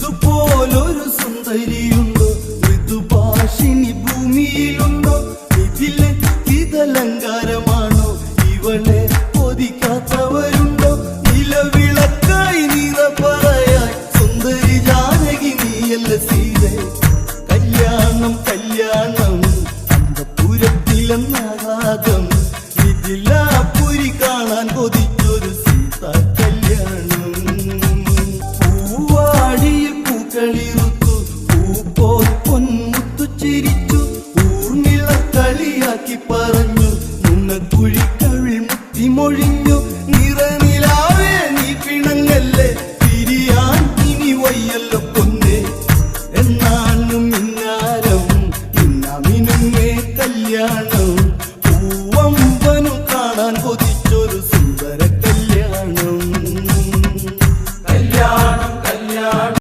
ഇതുപോലൊരു സുന്ദരിയുണ്ടോ, ഋതുഭാഷിണി ഭൂമിയിലുണ്ടോ? ഇതിലെ ഇതലങ്കാരമാണോ, ഇവളെ കൊതിക്കാത്തവരുണ്ടോ? നിലവിളക്കായി നീത പറയാൻ സുന്ദരി ജാനകി നീയല്ല സീത. കല്യാണം കല്യാണം അന്തപുരത്തിലെന്നാകാതം, ഇതിലാപുരി കാണാൻ കൊതിച്ചൊരു സീതാ കല്യാണം. പൂവാടിയിൽ പൂക്കളിറുത്തു, പൂപ്പോൽ പൊന്മുത്തു ചിരിച്ചു, ഊർമിള കളിയാക്കി പറഞ്ഞു